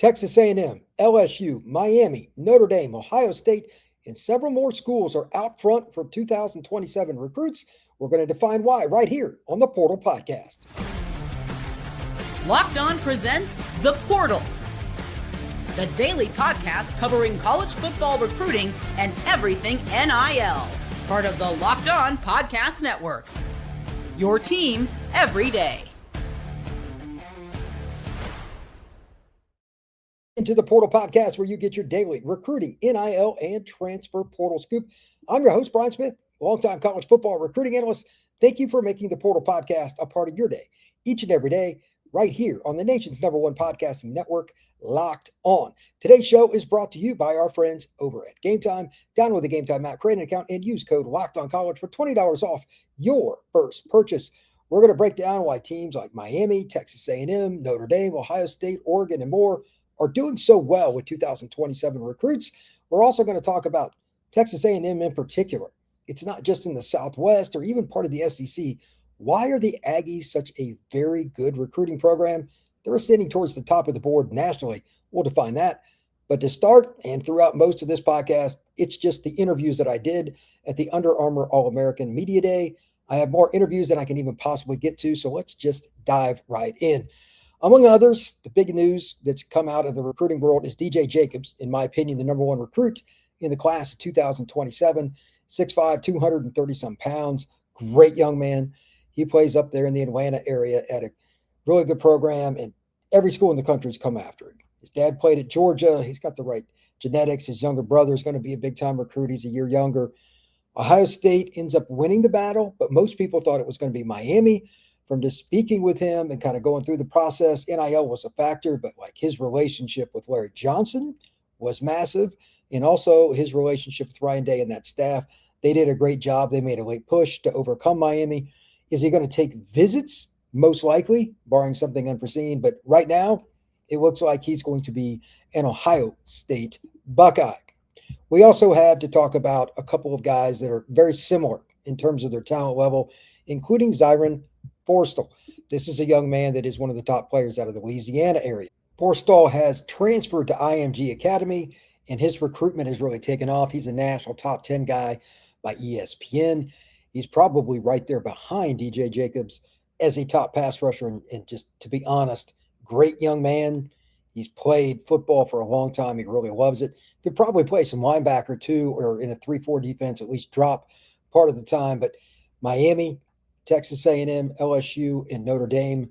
Texas A&M, LSU, Miami, Notre Dame, Ohio State, and several more schools are out front for 2027 recruits. We're going to define why right here on the Portal Podcast. Locked On presents The Portal, the daily podcast covering college football recruiting and everything NIL. Part of the Locked On Podcast Network. Your team every day. Into the Portal Podcast, where you get your daily recruiting, NIL, and transfer portal scoop. I'm your host, Brian Smith, longtime college football recruiting analyst. Thank you for making the Portal Podcast a part of your day, each and every day, right here on the nation's #1 podcasting network, Locked On. Today's show is brought to you by our friends over at Game Time. Download the Game Time app, create an account, and use code LOCKEDONCollege for $20 off your first purchase. We're going to break down why teams like Miami, Texas A&M, Notre Dame, Ohio State, Oregon, and more are doing so well with 2027 recruits. We're also going to talk about Texas A&M in particular. It's not just in the Southwest or even part of the SEC. Why are the Aggies such a very good recruiting program? They're ascending towards the top of the board nationally. We'll define that. But to start, and throughout most of this podcast, it's just the interviews that I did at the Under Armour All-American Media Day. I have more interviews than I can even possibly get to, so let's just dive right in. Among others, the big news that's come out of the recruiting world is DJ Jacobs, in my opinion, the #1 recruit in the class of 2027, 6'5", 230-some pounds, great young man. He plays up there in the Atlanta area at a really good program, and every school in the country has come after him. His dad played at Georgia. He's got the right genetics. His younger brother is going to be a big-time recruit. He's a year younger. Ohio State ends up winning the battle, but most people thought it was going to be Miami. From just speaking with him and kind of going through the process, NIL was a factor, but like his relationship with Larry Johnson was massive. And also his relationship with Ryan Day and that staff, they did a great job. They made a late push to overcome Miami. Is he going to take visits? Most likely, barring something unforeseen. But right now, it looks like he's going to be an Ohio State Buckeye. We also have to talk about a couple of guys that are very similar in terms of their talent level, including Zyron Forstall. This is a young man that is one of the top players out of the Louisiana area. Forstall has transferred to IMG Academy, and his recruitment has really taken off. He's a national top 10 guy by ESPN. He's probably right there behind DJ Jacobs as a top pass rusher. And just to be honest, great young man. He's played football for a long time. He really loves it. Could probably play some linebacker too, or in a 3-4 defense, at least drop part of the time. But Miami, Texas A&M, LSU, and Notre Dame,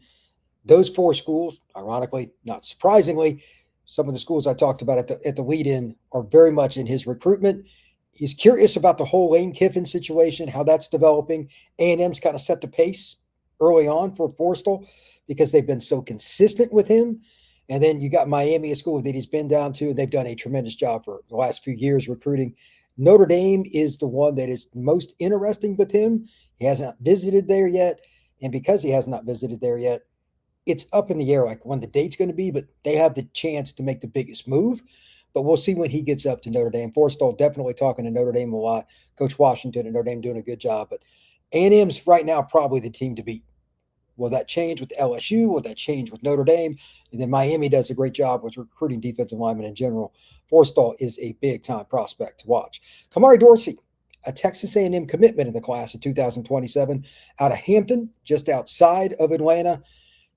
those four schools, ironically, not surprisingly, some of the schools I talked about at the lead-in are very much in his recruitment. He's curious about the whole Lane Kiffin situation, how that's developing. A&M's kind of set the pace early on for Forstall because they've been so consistent with him. And then you got Miami, a school that he's been down to, and they've done a tremendous job for the last few years recruiting. Notre Dame is the one that is most interesting with him. He hasn't visited there yet. And because he has not visited there yet, it's up in the air like when the date's going to be, but they have the chance to make the biggest move. But we'll see when he gets up to Notre Dame. Forstall definitely talking to Notre Dame a lot. Coach Washington and Notre Dame doing a good job. But A&M's right now probably the team to beat. Will that change with LSU? Will that change with Notre Dame? And then Miami does a great job with recruiting defensive linemen in general. Forstall is a big-time prospect to watch. Kamarui Dorsey, a Texas A&M commitment in the class of 2027 out of Hampton, just outside of Atlanta.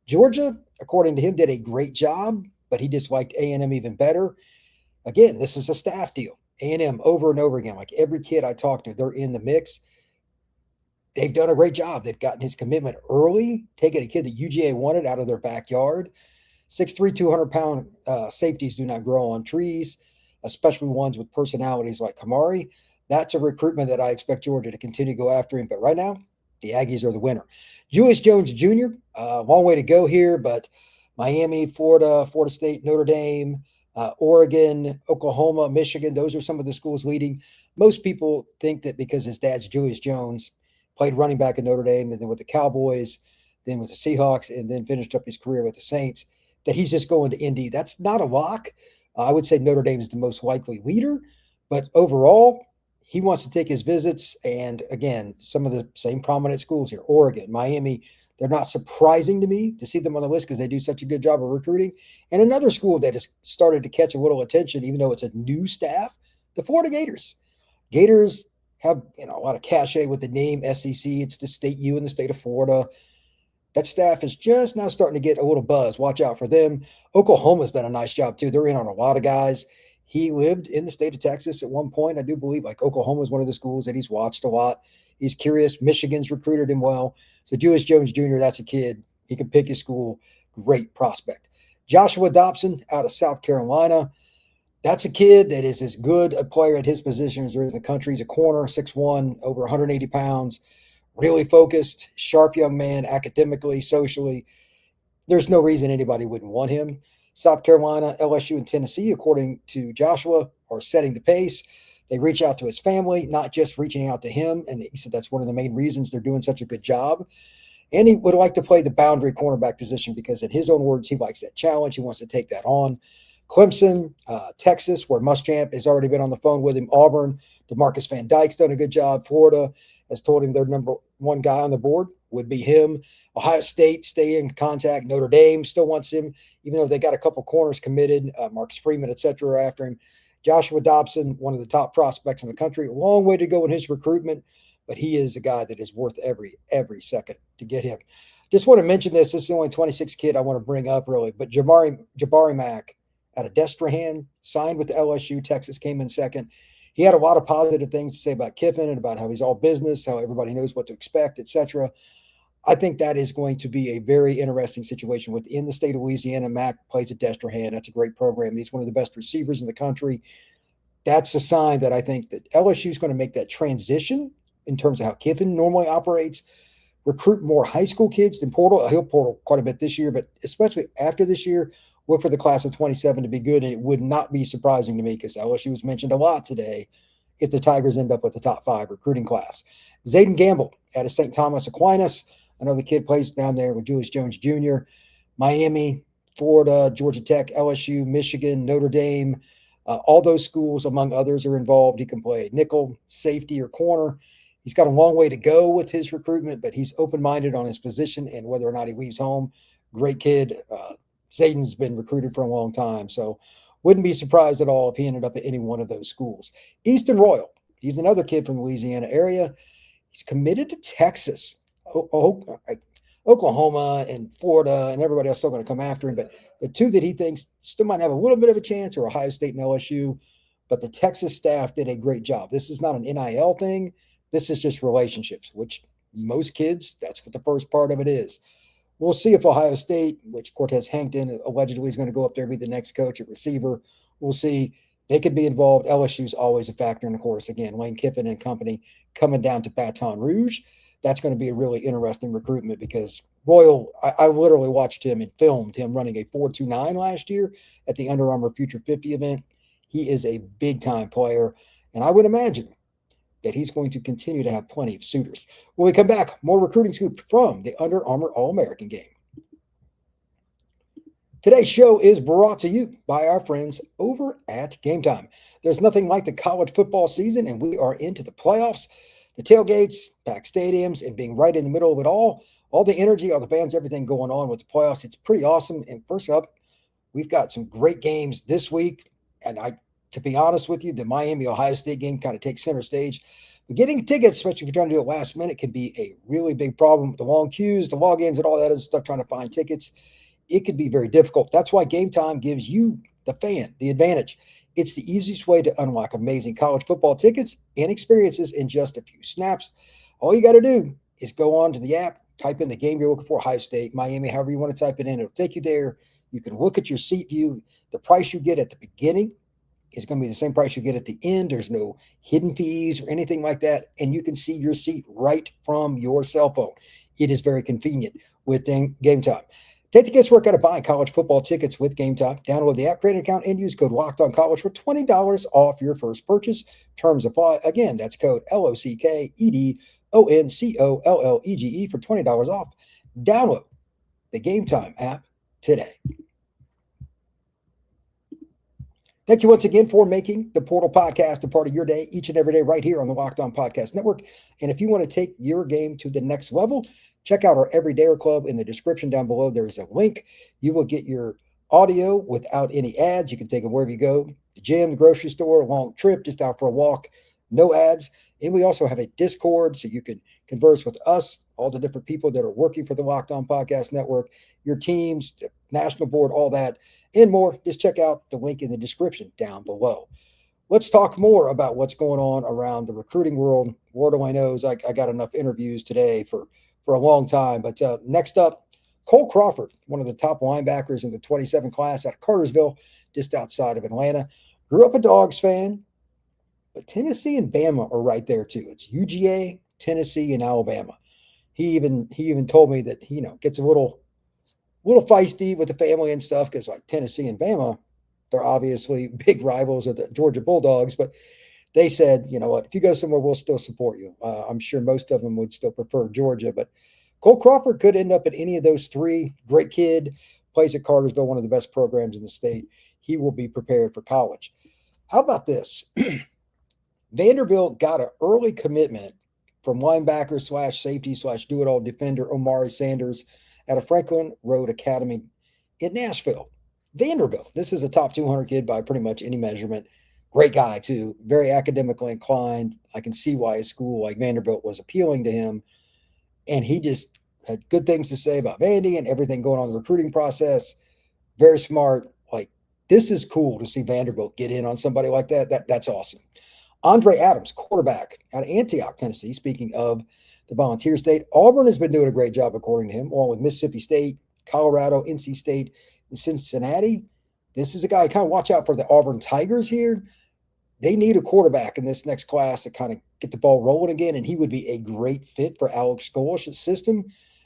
Georgia, according to him, did a great job, but he disliked A&M even better. Again, this is a staff deal. A&M over and over again, like every kid I talk to, they're in the mix. They've done a great job. They've gotten his commitment early, taking a kid that UGA wanted out of their backyard. 6'3", 200-pound safeties do not grow on trees, especially ones with personalities like Kamarui. That's a recruitment that I expect Georgia to continue to go after him. But right now, the Aggies are the winner. Julius Jones Jr., long way to go here, but Miami, Florida, Florida State, Notre Dame, Oregon, Oklahoma, Michigan, those are some of the schools leading. Most people think that because his dad's Julius Jones, played running back at Notre Dame and then with the Cowboys, then with the Seahawks, and then finished up his career with the Saints, that he's just going to Indy. That's not a lock. I would say Notre Dame is the most likely leader, but overall, he wants to take his visits. And again, some of the same prominent schools here, Oregon, Miami, They're not surprising to me to see them on the list because they do such a good job of recruiting. And another school that has started to catch a little attention, even though it's a new staff, the Florida Gators. Gators have a lot of cachet with the name SEC. It's the state U in the state of Florida. That staff is just now starting to get a little buzz. Watch out for them. Oklahoma's done a nice job too. They're in on a lot of guys. He lived in the state of Texas at one point. I do believe Oklahoma is one of the schools that he's watched a lot. He's curious. Michigan's recruited him well. So Julius Jones Jr., that's a kid. He can pick his school. Great prospect. Joshua Dobson out of South Carolina. That's a kid that is as good a player at his position as there is in the country. He's a corner, 6'1", over 180 pounds, really focused, sharp young man, academically, socially. There's no reason anybody wouldn't want him. South Carolina, LSU, and Tennessee, according to Joshua, are setting the pace. They reach out to his family, not just reaching out to him. And he said that's one of the main reasons they're doing such a good job. And he would like to play the boundary cornerback position because in his own words, he likes that challenge. He wants to take that on. Clemson, Texas, where Muschamp has already been on the phone with him. Auburn, DeMarcus Van Dyke's done a good job. Florida has told him their number one guy on the board would be him. Ohio State, stay in contact. Notre Dame still wants him, even though they got a couple corners committed. Marcus Freeman, et cetera, are after him. Joshua Dobson, one of the top prospects in the country. A long way to go in his recruitment, but he is a guy that is worth every second to get him. Just want to mention this. This is the only 26 kid I want to bring up, really. But Jabari Mack out of Destrehan, signed with the LSU. Texas came in second. He had a lot of positive things to say about Kiffin and about how he's all business, how everybody knows what to expect, et cetera. I think that is going to be a very interesting situation within the state of Louisiana. Mack plays at Destrehan. That's a great program. He's one of the best receivers in the country. That's a sign that I think that LSU is going to make that transition in terms of how Kiffin normally operates, recruit more high school kids than portal. He'll portal quite a bit this year, but especially after this year, look for the class of 27 to be good. And it would not be surprising to me because LSU was mentioned a lot today if the Tigers end up with the top 5 recruiting class. Zayden Gamble out of St. Thomas Aquinas. I know the kid plays down there with Julius Jones Jr., Miami, Florida, Georgia Tech, LSU, Michigan, Notre Dame. All those schools, among others, are involved. He can play nickel, safety, or corner. He's got a long way to go with his recruitment, but he's open-minded on his position and whether or not he leaves home. Great kid. Zayden's been recruited for a long time, so wouldn't be surprised at all if he ended up at any one of those schools. Easton Royal, he's another kid from the Louisiana area. He's committed to Texas. Oklahoma and Florida and everybody else still going to come after him, but the two that he thinks still might have a little bit of a chance are Ohio State and LSU, but the Texas staff did a great job. This is not an NIL thing. This is just relationships, which most kids, that's what the first part of it is. We'll see if Ohio State, which Cortez Hankton allegedly is going to go up there and be the next coach at receiver. We'll see. They could be involved. LSU's always a factor. And, of course, again, Lane Kiffin and company coming down to Baton Rouge. That's going to be a really interesting recruitment because Royal, I literally watched him and filmed him running a 4.29 last year at the Under Armour Future 50 event. He is a big-time player, and I would imagine that he's going to continue to have plenty of suitors. When we come back, more recruiting scoop from the Under Armour All-American Game. Today's show is brought to you by our friends over at Game Time. There's nothing like the college football season, and we are into the playoffs. The tailgates, packed stadiums, and being right in the middle of it all the energy, all the fans, everything going on with the playoffs. It's pretty awesome. And first up, we've got some great games this week. And to be honest with you, the Miami-Ohio State game kind of takes center stage. But getting tickets, especially if you're trying to do it last minute, can be a really big problem with the long queues, the logins, and all that other stuff, trying to find tickets. It could be very difficult. That's why Game Time gives you, the fan, the advantage. It's the easiest way to unlock amazing college football tickets and experiences in just a few snaps. All you got to do is go on to the app, type in the game you're looking for, Ohio State, Miami, however you want to type it in. It'll take you there. You can look at your seat view. The price you get at the beginning is going to be the same price you get at the end. There's no hidden fees or anything like that. And you can see your seat right from your cell phone. It is very convenient with Game Time. Take the guesswork out of buying college football tickets with Game Time. Download the app, create an account, and use code LOCKEDONCollege for $20 off your first purchase. Terms apply. Again, that's code LOCKEDONCOLLEGE for $20 off. Download the Game Time app today. Thank you once again for making the Portal Podcast a part of your day each and every day right here on the Locked On Podcast Network. And if you want to take your game to the next level, Check out our Everydayer Club in the description down below. There's a link. You will get your audio without any ads. You can take them wherever you go, the gym, the grocery store, a long trip, just out for a walk, no ads. And we also have a Discord so you can converse with us, all the different people that are working for the Locked On Podcast Network, your teams, the national board, all that, and more. Just check out the link in the description down below. Let's talk more about what's going on around the recruiting world. Lord only knows I got enough interviews today for a long time. But next up, Cole Crawford, one of the top linebackers in the 27 class out of Cartersville, just outside of Atlanta. Grew up a Dogs fan, but Tennessee and Bama are right there too. It's UGA, Tennessee, and Alabama. He even told me that he, gets a little feisty with the family and stuff because like Tennessee and Bama, they're obviously big rivals of the Georgia Bulldogs, but they said, you know what, if you go somewhere, we'll still support you. I'm sure most of them would still prefer Georgia, but Cole Crawford could end up at any of those three. Great kid, plays at Cartersville, one of the best programs in the state. He will be prepared for college. How about this? Vanderbilt got an early commitment from linebacker / safety / do-it-all defender Omari Sanders at a Franklin Road Academy in Nashville. Vanderbilt, this is a top 200 kid by pretty much any measurement. Great guy, too. Very academically inclined. I can see why a school like Vanderbilt was appealing to him. And he just had good things to say about Vandy and everything going on in the recruiting process. Very smart. Like, this is cool to see Vanderbilt get in on somebody like that. That's awesome. Andre Adams, quarterback out of Antioch, Tennessee. Speaking of the Volunteer State, Auburn has been doing a great job, according to him, along with Mississippi State, Colorado, NC State, and Cincinnati. This is a guy, kind of watch out for the Auburn Tigers here. They need a quarterback in this next class to kind of get the ball rolling again, and he would be a great fit for Alex Golesh's system.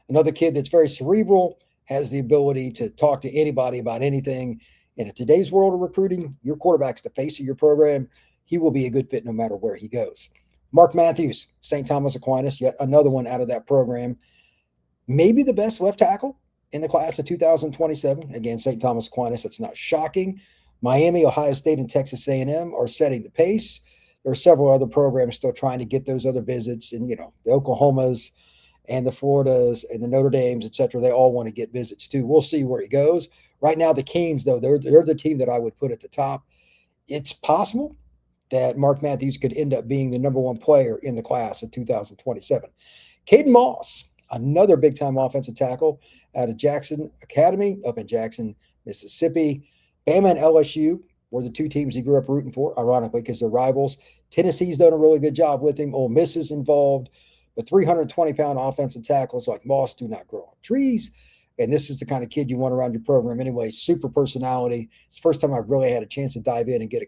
Another kid that's very cerebral, has the ability to talk to anybody about anything. And in today's world of recruiting, your quarterback's the face of your program. He will be a good fit no matter where he goes. Mark Matthews, St. Thomas Aquinas, yet another one out of that program. Maybe the best left tackle in the class of 2027. Again, St. Thomas Aquinas, that's not shocking. Miami, Ohio State, and Texas A&M are setting the pace. There are several other programs still trying to get those other visits. And, the Oklahomas and the Floridas and the Notre Dames, et cetera, they all want to get visits too. We'll see where he goes. Right now, the Canes, though, they're the team that I would put at the top. It's possible that Mark Matthews could end up being the number one player in the class of 2027. Caden Moss, another big-time offensive tackle out of Jackson Academy up in Jackson, Mississippi. Bama and LSU were the two teams he grew up rooting for, ironically, because they're rivals. Tennessee's done a really good job with him. Ole Miss is involved. But 320-pound offensive tackles like Moss do not grow on trees. And this is the kind of kid you want around your program anyway. Super personality. It's the first time I've really had a chance to dive in and get a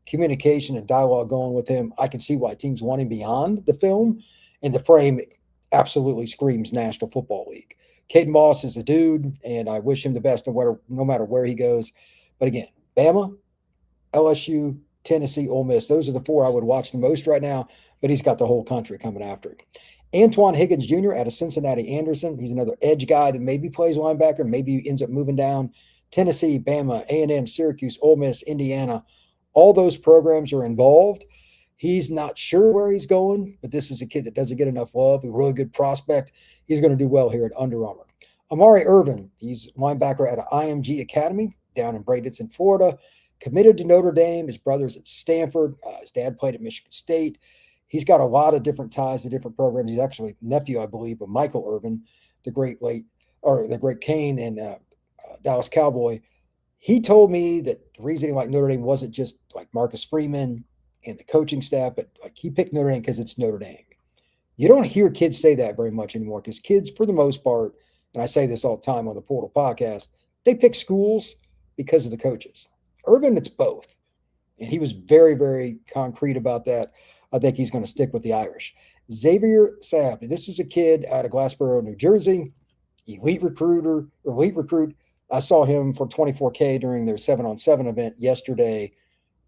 communication and dialogue going with him. I can see why teams want him beyond the film. And the frame absolutely screams National Football League. Caden Moss is a dude, and I wish him the best no matter where he goes. But again, Bama, LSU, Tennessee, Ole Miss, those are the four I would watch the most right now, but he's got the whole country coming after him. Antoine Higgins Jr. out of Cincinnati Anderson. He's another edge guy that maybe plays linebacker, maybe ends up moving down. Tennessee, Bama, A&M, Syracuse, Ole Miss, Indiana, all those programs are involved. He's not sure where he's going, but this is a kid that doesn't get enough love, a really good prospect. He's going to do well here at Under Armour. Amari Irvin, he's linebacker at IMG Academy down in Bradenton, Florida. Committed to Notre Dame. His brother's at Stanford. His dad played at Michigan State. He's got a lot of different ties to different programs. He's actually nephew, I believe, of Michael Irvin, the great Kane and Dallas Cowboy. He told me that the reason he liked Notre Dame wasn't just like Marcus Freeman and the coaching staff, but like he picked Notre Dame because it's Notre Dame. You don't hear kids say that very much anymore because kids, for the most part, and I say this all the time on the Portal podcast, they pick schools because of the coaches. Irvin, it's both. And he was very, very concrete about that. I think he's going to stick with the Irish. Xavier Sapp, this is a kid out of Glassboro, New Jersey, elite recruit. I saw him for 24K during their 7-on-7 event yesterday.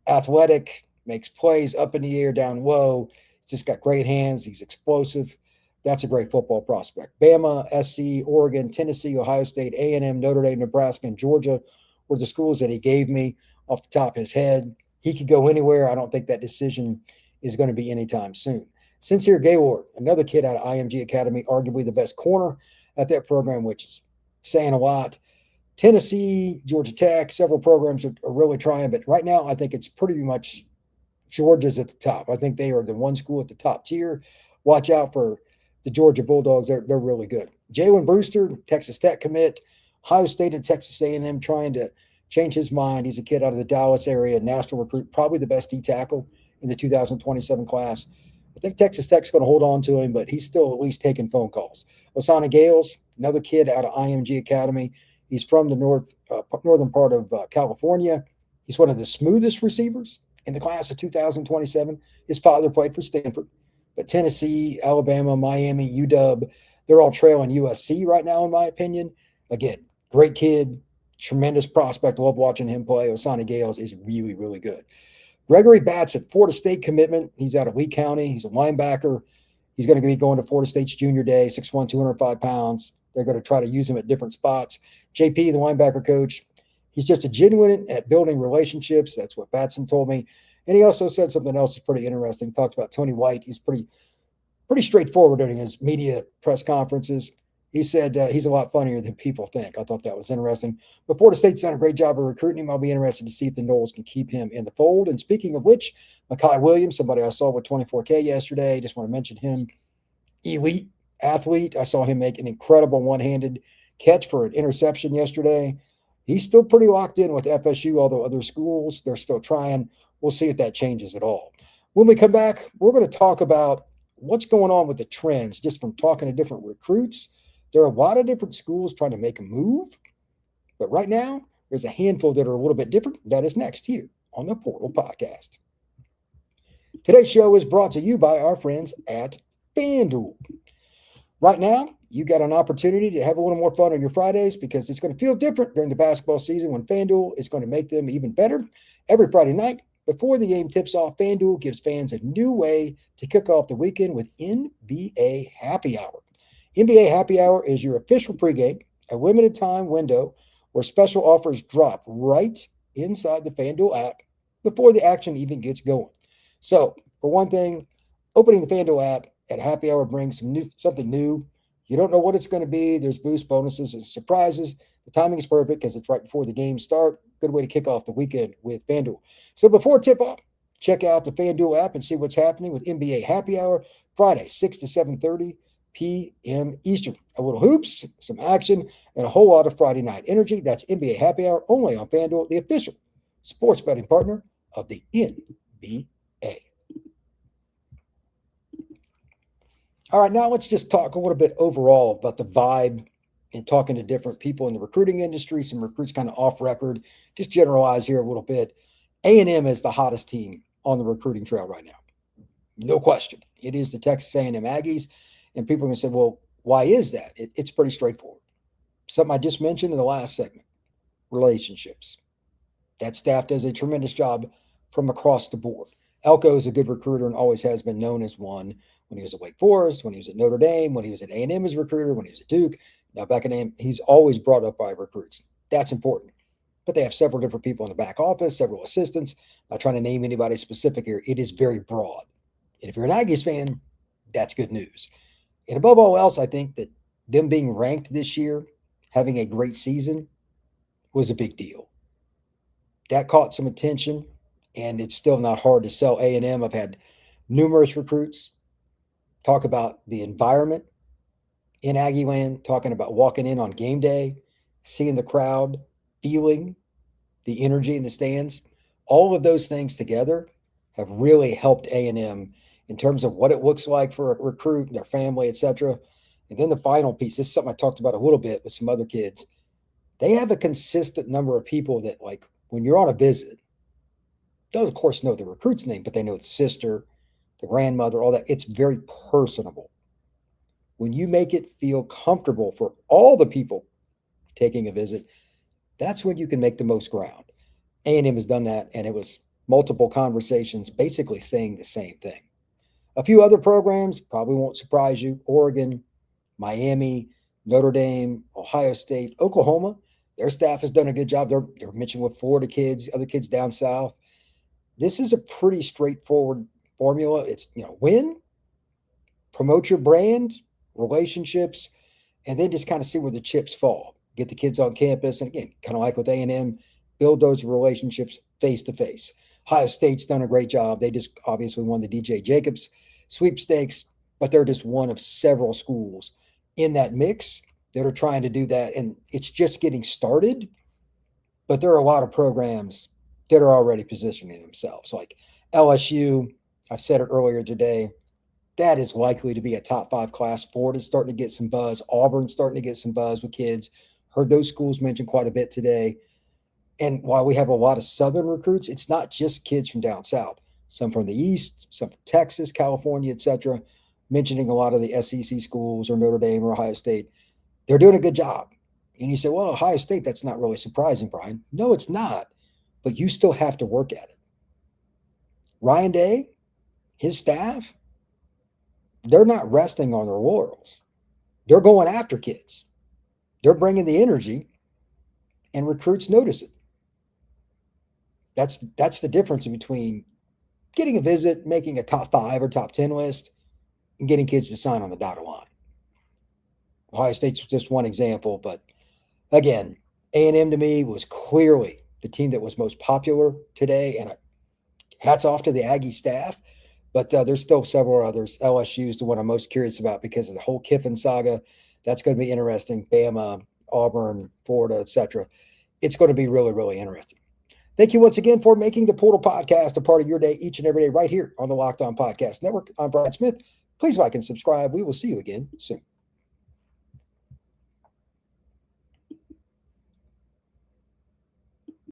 Athletic, makes plays up in the air, down low. He's just got great hands. He's explosive. That's a great football prospect. Bama, SC, Oregon, Tennessee, Ohio State, A&M, Notre Dame, Nebraska, and Georgia were the schools that he gave me off the top of his head. He could go anywhere. I don't think that decision is going to be anytime soon. Sincere Gaylord, another kid out of IMG Academy, arguably the best corner at that program, which is saying a lot. Tennessee, Georgia Tech, several programs are really trying, but right now I think it's pretty much Georgia's at the top. I think they are the one school at the top tier. Watch out for the Georgia Bulldogs. They're really good. Jalen Brewster, Texas Tech commit. Ohio State and Texas A&M trying to change his mind. He's a kid out of the Dallas area, national recruit, probably the best D tackle in the 2027 class. I think Texas Tech's going to hold on to him, but he's still at least taking phone calls. Osana Gales, another kid out of IMG Academy. He's from the northern part of California. He's one of the smoothest receivers in the class of 2027. His father played for Stanford. But Tennessee, Alabama, Miami, UW, they're all trailing USC right now, in my opinion. Again, great kid, tremendous prospect. Love watching him play. Osana Gales is really, really good. Gregory Batson, Florida State commitment. He's out of Lee County. He's a linebacker. He's going to be going to Florida State's junior day, 6'1", 205 pounds. They're going to try to use him at different spots. JP, the linebacker coach, he's just a genuine at building relationships. That's what Batson told me. And he also said something else that's pretty interesting. He talked about Tony White. He's pretty straightforward during his media press conferences. He said he's a lot funnier than people think. I thought that was interesting. But Florida State's done a great job of recruiting him. I'll be interested to see if the Noles can keep him in the fold. And speaking of which, Mekhi Williams, somebody I saw with 24K yesterday, just want to mention him. Elite athlete. I saw him make an incredible one-handed catch for an interception yesterday. He's still pretty locked in with FSU, although other schools, they're still trying. We'll see if that changes at all. When we come back, we're going to talk about what's going on with the trends, just from talking to different recruits. There are a lot of different schools trying to make a move, but right now there's a handful that are a little bit different. That is next here on the Portal Podcast. Today's show is brought to you by our friends at FanDuel. Right now, you got an opportunity to have a little more fun on your Fridays because it's going to feel different during the basketball season when FanDuel is going to make them even better. Every Friday night, before the game tips off, FanDuel gives fans a new way to kick off the weekend with NBA Happy Hour. NBA Happy Hour is your official pregame, a limited time window where special offers drop right inside the FanDuel app before the action even gets going. So, for one thing, opening the FanDuel app at Happy Hour brings something new. You don't know what it's going to be. There's boost bonuses and surprises. The timing is perfect because it's right before the games start. Good way to kick off the weekend with FanDuel. So before tip-off, check out the FanDuel app and see what's happening with NBA Happy Hour, Friday, 6 to 7:30 p.m. Eastern. A little hoops, some action, and a whole lot of Friday night energy. That's NBA Happy Hour only on FanDuel, the official sports betting partner of the NBA. All right, now let's just talk a little bit overall about the vibe and talking to different people in the recruiting industry, some recruits kind of off record, just generalize here a little bit. A&M is the hottest team on the recruiting trail right now. No question. It is the Texas A&M Aggies. And people are going to say, well, why is that? It's pretty straightforward. Something I just mentioned in the last segment, relationships. That staff does a tremendous job from across the board. Elko is a good recruiter and always has been known as one when he was at Wake Forest, when he was at Notre Dame, when he was at A&M as a recruiter, when he was at Duke. Now back at A&M, he's always brought up by recruits. That's important. But they have several different people in the back office, several assistants. I'm not trying to name anybody specific here. It is very broad. And if you're an Aggies fan, that's good news. And above all else, I think that them being ranked this year, having a great season, was a big deal. That caught some attention, and it's still not hard to sell A&M. I've had numerous recruits talk about the environment in Aggie land, talking about walking in on game day, seeing the crowd, feeling the energy in the stands. All of those things together have really helped A&M in terms of what it looks like for a recruit and their family, etc. And then the final piece, this is something I talked about a little bit with some other kids. They have a consistent number of people that, like, when you're on a visit, they'll, of course, know the recruit's name, but they know the sister, the grandmother, all that. It's very personable. When you make it feel comfortable for all the people taking a visit, that's when you can make the most ground. A&M has done that, and it was multiple conversations basically saying the same thing. A few other programs probably won't surprise you. Oregon, Miami, Notre Dame, Ohio State, Oklahoma, their staff has done a good job. They're mentioned with Florida kids, other kids down south. This is a pretty straightforward formula. It's, win, promote your brand, relationships, and then just kind of see where the chips fall. Get the kids on campus. And again, kind of like with A&M, build those relationships face to face. Ohio State's done a great job. They just obviously won the DJ Jacobs sweepstakes, but they're just one of several schools in that mix that are trying to do that. And it's just getting started, but there are a lot of programs that are already positioning themselves. Like LSU, I said it earlier today, that is likely to be a top 5 class. Florida's starting to get some buzz. Auburn's starting to get some buzz with kids. Heard those schools mentioned quite a bit today. And while we have a lot of Southern recruits, it's not just kids from down south. Some from the East, some from Texas, California, etc. Mentioning a lot of the SEC schools or Notre Dame or Ohio State. They're doing a good job. And you say, well, Ohio State, that's not really surprising, Brian. No, it's not. But you still have to work at it. Ryan Day, his staff, they're not resting on their laurels. They're going after kids. They're bringing the energy, and recruits notice it. That's the difference between getting a visit, making a top 5 or top 10 list, and getting kids to sign on the dotted line. Ohio State's just one example, but again, A&M to me was clearly the team that was most popular today, and hats off to the Aggie staff. But there's still several others. LSU is the one I'm most curious about because of the whole Kiffin saga. That's going to be interesting. Bama, Auburn, Florida, etc. It's going to be really, really interesting. Thank you once again for making the Portal Podcast a part of your day each and every day right here on the Locked On Podcast Network. I'm Brian Smith. Please like and subscribe. We will see you again soon.